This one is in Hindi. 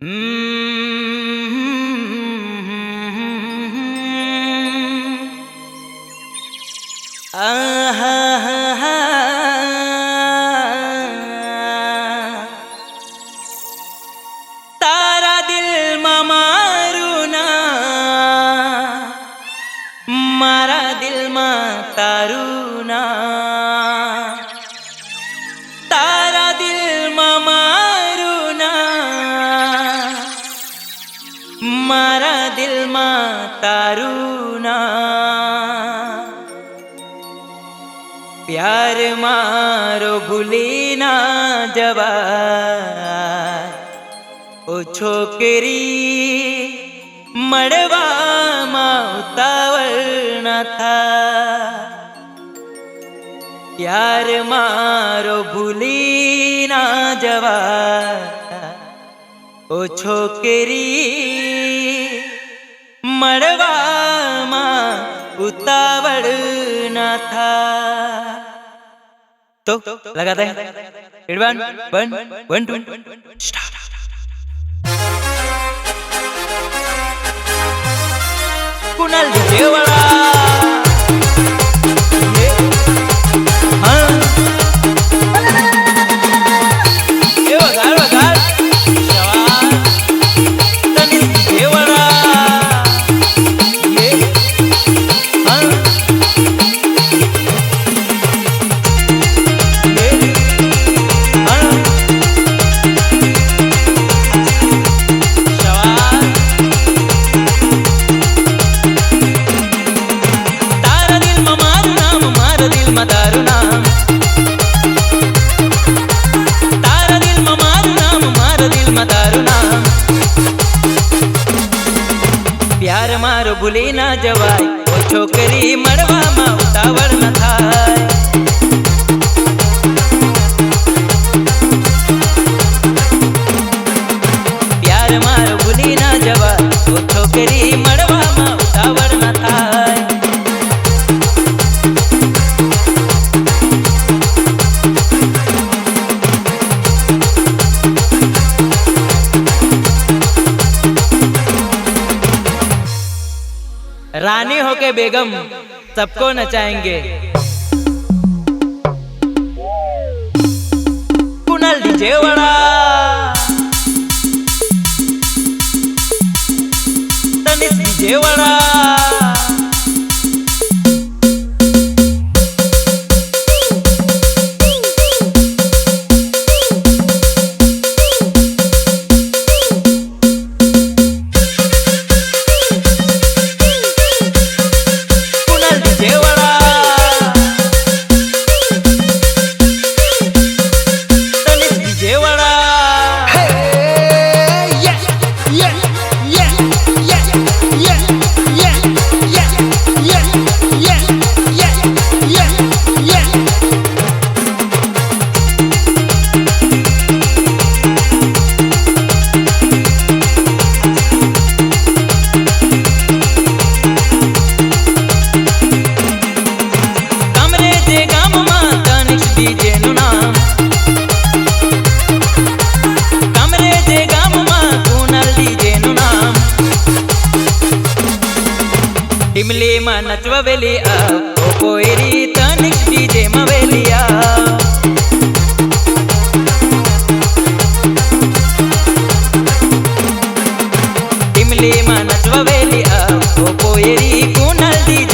तारा दिल में मारू ना, मारा दिल में तारू ना। तारा दिल में मारू ना, मारा दिल में तारू ना। प्यार मारो भूली ना जवाय, ओ छोकरी मड़वा उतावल न था। प्यार मारो भूली ना जवाय, ओ छोकरी मड़वा उतावल न था। तो लगाते हैं 1 2 स्टार्ट। कुणाल देवड़ा प्यार मारो भूली ना जवाय, ओ छोकरी मड़वा में उतावल न थाय। प्यार मारो भूली ना जवाय, ओ छोकरी मड़वा में उतावल न थाय। रानी होके बेगम सबको नचाएंगे। कुणाल डीजेवाड़ा तनिष डीजेवाड़ा। टिमली में नचवा वेली आ, ओ कोयरी तनिष डीजे में वेली आ। टिमली में नचवा वेली आ, ओ कोयरी कुणाल डीजे